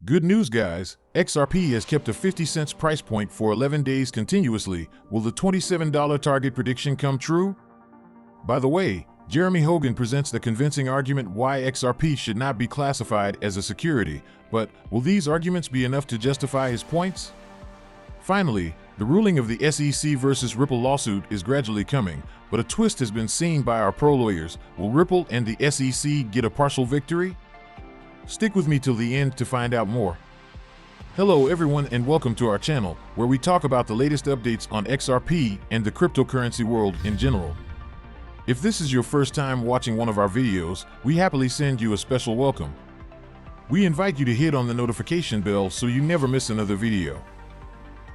Good news, guys. XRP has kept a 50 cents price point for 11 days continuously. Will the $27 target prediction come true? By the way, Jeremy Hogan presents the convincing argument why XRP should not be classified as a security, but will these arguments be enough to justify his points? Finally, the ruling of the SEC versus Ripple lawsuit is gradually coming, but a twist has been seen by our pro lawyers. Will Ripple and the SEC get a partial victory? Stick with me till the end to find out more. Hello everyone and welcome to our channel, where we talk about the latest updates on XRP and the cryptocurrency world in general. If this is your first time watching one of our videos, we happily send you a special welcome. We invite you to hit on the notification bell so you never miss another video.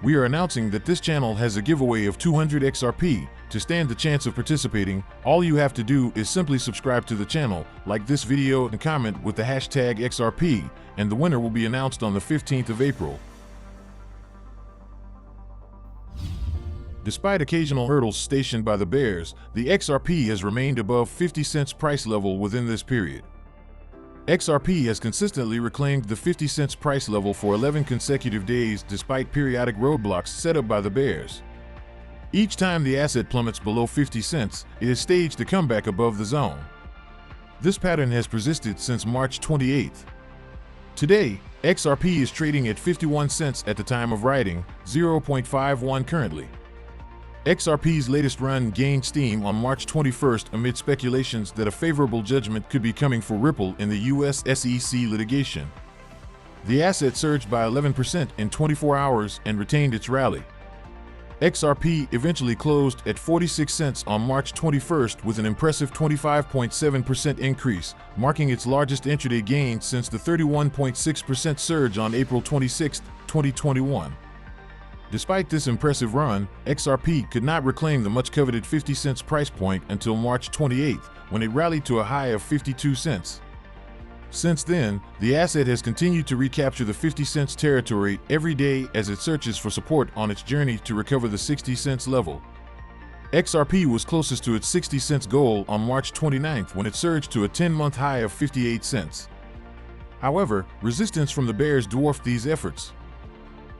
We are announcing that this channel has a giveaway of 200 XRP. To stand the chance of participating, all you have to do is simply subscribe to the channel, like this video and comment with the hashtag XRP, and the winner will be announced on the 15th of April. Despite occasional hurdles stationed by the bears, the XRP has remained above 50 cents price level within this period. XRP has consistently reclaimed the 50 cents price level for 11 consecutive days despite periodic roadblocks set up by the bears. Each time the asset plummets below 50 cents, it has staged a comeback above the zone. This pattern has persisted since March 28th. Today, XRP is trading at 51 cents at the time of writing, 0.51 currently. XRP's latest run gained steam on March 21st amid speculations that a favorable judgment could be coming for Ripple in the US SEC litigation. The asset surged by 11% in 24 hours and retained its rally. XRP eventually closed at 46 cents on March 21st with an impressive 25.7% increase, marking its largest intraday gain since the 31.6% surge on April 26, 2021. Despite this impressive run, XRP could not reclaim the much-coveted 50 cents price point until March 28th, when it rallied to a high of 52 cents. Since then, the asset has continued to recapture the 50 cents territory every day as it searches for support on its journey to recover the 60 cents level. XRP was closest to its 60 cents goal on March 29th when it surged to a 10-month high of 58 cents. However, resistance from the bears dwarfed these efforts.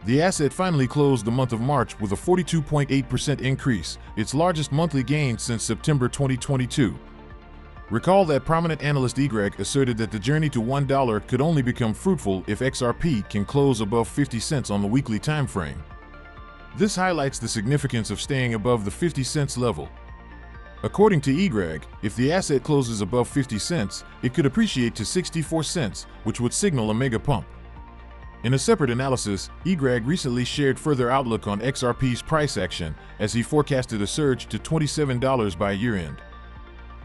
The asset finally closed the month of March with a 42.8% increase, its largest monthly gain since September 2022. Recall that prominent analyst Hogan asserted that the journey to $1 could only become fruitful if XRP can close above 50 cents on the weekly time frame. This highlights the significance of staying above the 50 cents level. According to Hogan, if the asset closes above 50 cents, it could appreciate to 64 cents, which would signal a mega pump. In a separate analysis, Hogan recently shared further outlook on XRP's price action as he forecasted a surge to $27 by year-end.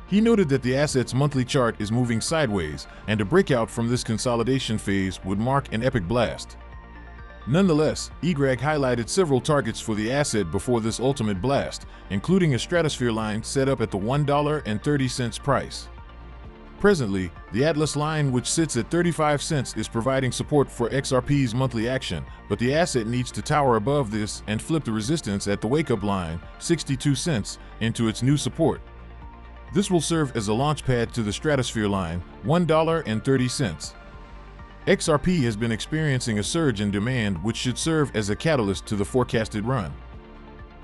He noted that the asset's monthly chart is moving sideways, and a breakout from this consolidation phase would mark an epic blast. Nonetheless, Hogan highlighted several targets for the asset before this ultimate blast, including a stratosphere line set up at the $1.30 price. Presently, the Atlas line, which sits at 35 cents, is providing support for XRP's monthly action, but the asset needs to tower above this and flip the resistance at the wake-up line, 62 cents, into its new support. This will serve as a launchpad to the stratosphere line, $1.30. XRP has been experiencing a surge in demand which should serve as a catalyst to the forecasted run.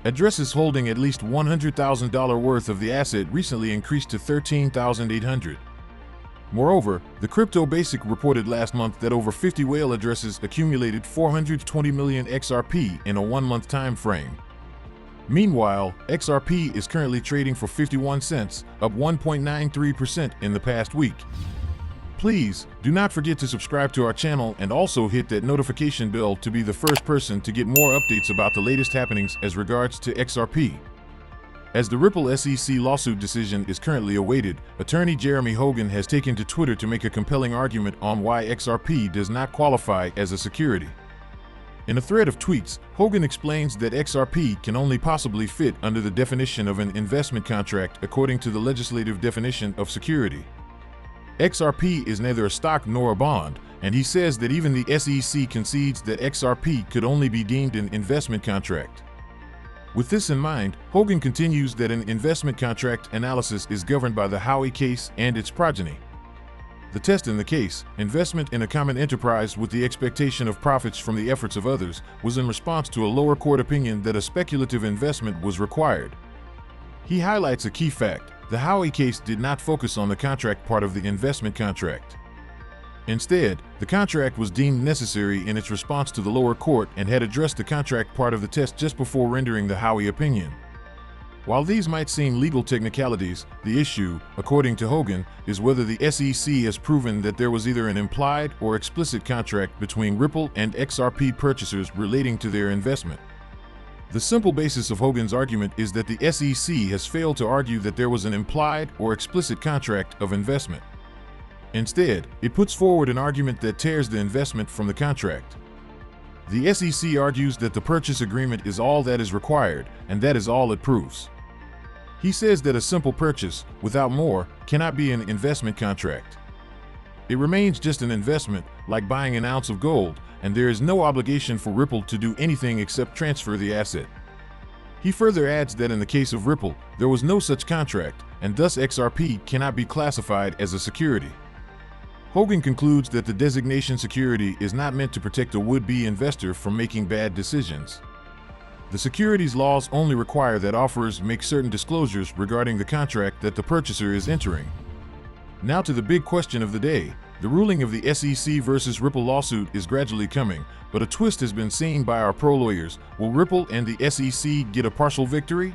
Addresses holding at least $100,000 worth of the asset recently increased to 13,800. Moreover, the Crypto Basic reported last month that over 50 whale addresses accumulated 420 million XRP in a one-month time frame. Meanwhile, XRP is currently trading for 51 cents, up 1.93% in the past week. Please, do not forget to subscribe to our channel and also hit that notification bell to be the first person to get more updates about the latest happenings as regards to XRP. As the Ripple SEC lawsuit decision is currently awaited, attorney Jeremy Hogan has taken to Twitter to make a compelling argument on why XRP does not qualify as a security. In a thread of tweets, Hogan explains that XRP can only possibly fit under the definition of an investment contract according to the legislative definition of security. XRP is neither a stock nor a bond, and he says that even the SEC concedes that XRP could only be deemed an investment contract. With this in mind, Hogan continues that an investment contract analysis is governed by the Howey case and its progeny. The test in the case, investment in a common enterprise with the expectation of profits from the efforts of others, was in response to a lower court opinion that a speculative investment was required. He highlights a key fact: the Howie case did not focus on the contract part of the investment contract. Instead, the contract was deemed necessary in its response to the lower court and had addressed the contract part of the test just before rendering the Howie opinion. While these might seem legal technicalities, the issue, according to Hogan, is whether the SEC has proven that there was either an implied or explicit contract between Ripple and XRP purchasers relating to their investment. The simple basis of Hogan's argument is that the SEC has failed to argue that there was an implied or explicit contract of investment. Instead, it puts forward an argument that tears the investment from the contract. The SEC argues that the purchase agreement is all that is required, and that is all it proves. He says that a simple purchase, without more, cannot be an investment contract. It remains just an investment, like buying an ounce of gold, and there is no obligation for Ripple to do anything except transfer the asset. He further adds that in the case of Ripple, there was no such contract, and thus XRP cannot be classified as a security. Hogan concludes that the designation security is not meant to protect a would-be investor from making bad decisions. The securities laws only require that offerers make certain disclosures regarding the contract that the purchaser is entering. Now to the big question of the day. The ruling of the SEC versus Ripple lawsuit is gradually coming, but a twist has been seen by our pro lawyers. Will Ripple and the SEC get a partial victory?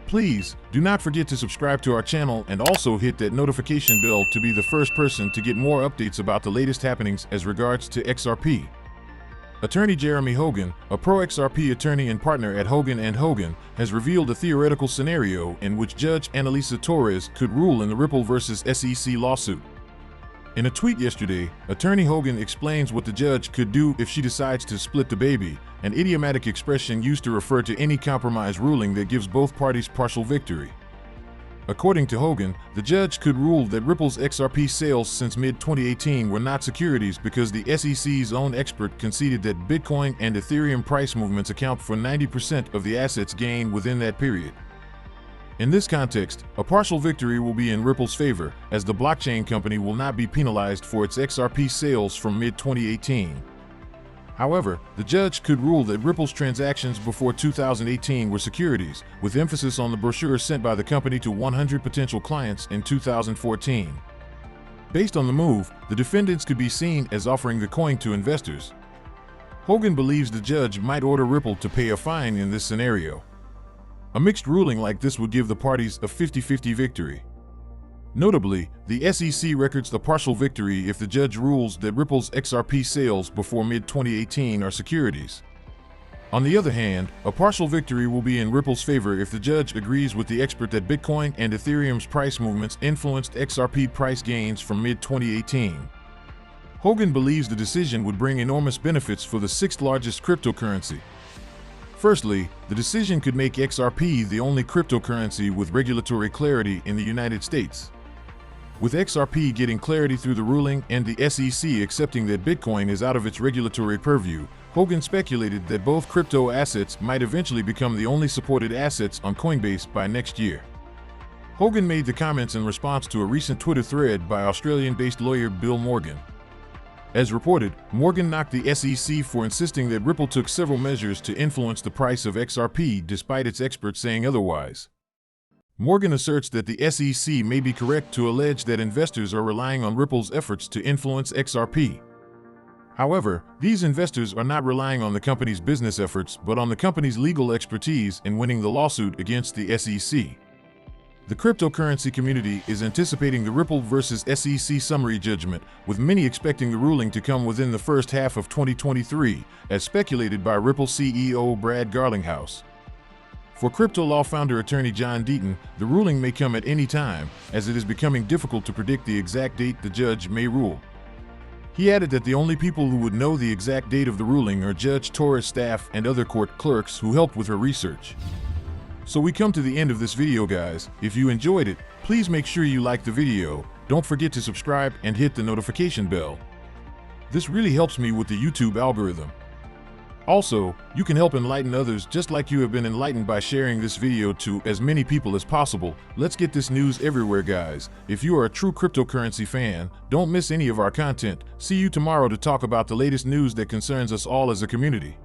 Please, do not forget to subscribe to our channel and also hit that notification bell to be the first person to get more updates about the latest happenings as regards to XRP. Attorney Jeremy Hogan, a pro-XRP attorney and partner at Hogan & Hogan, has revealed a theoretical scenario in which Judge Annalisa Torres could rule in the Ripple versus SEC lawsuit. In a tweet yesterday, Attorney Hogan explains what the judge could do if she decides to split the baby, an idiomatic expression used to refer to any compromise ruling that gives both parties partial victory. According to Hogan, the judge could rule that Ripple's XRP sales since mid-2018 were not securities because the SEC's own expert conceded that Bitcoin and Ethereum price movements account for 90% of the assets gained within that period. In this context, a partial victory will be in Ripple's favor, as the blockchain company will not be penalized for its XRP sales from mid-2018. However, the judge could rule that Ripple's transactions before 2018 were securities, with emphasis on the brochure sent by the company to 100 potential clients in 2014. Based on the move, the defendants could be seen as offering the coin to investors. Hogan believes the judge might order Ripple to pay a fine in this scenario. A mixed ruling like this would give the parties a 50-50 victory. Notably, the SEC records the partial victory if the judge rules that Ripple's XRP sales before mid-2018 are securities. On the other hand, a partial victory will be in Ripple's favor if the judge agrees with the expert that Bitcoin and Ethereum's price movements influenced XRP price gains from mid-2018. Hogan believes the decision would bring enormous benefits for the sixth largest cryptocurrency. Firstly, the decision could make XRP the only cryptocurrency with regulatory clarity in the United States. With XRP getting clarity through the ruling and the SEC accepting that Bitcoin is out of its regulatory purview, Hogan speculated that both crypto assets might eventually become the only supported assets on Coinbase by next year. Hogan made the comments in response to a recent Twitter thread by Australian-based lawyer Bill Morgan. As reported, Morgan knocked the SEC for insisting that Ripple took several measures to influence the price of XRP despite its experts saying otherwise. Morgan asserts that the SEC may be correct to allege that investors are relying on Ripple's efforts to influence XRP. However, these investors are not relying on the company's business efforts but on the company's legal expertise in winning the lawsuit against the SEC. The cryptocurrency community is anticipating the Ripple versus SEC summary judgment, with many expecting the ruling to come within the first half of 2023, as speculated by Ripple CEO Brad Garlinghouse. For crypto law founder attorney John Deaton, the ruling may come at any time, as it is becoming difficult to predict the exact date the judge may rule. He added that the only people who would know the exact date of the ruling are Judge Torres' staff and other court clerks who helped with her research. So we come to the end of this video, guys. If you enjoyed it, please make sure you like the video, don't forget to subscribe and hit the notification bell. This really helps me with the YouTube algorithm. Also, you can help enlighten others just like you have been enlightened by sharing this video to as many people as possible. Let's get this news everywhere, guys. If you are a true cryptocurrency fan, don't miss any of our content. See you tomorrow to talk about the latest news that concerns us all as a community.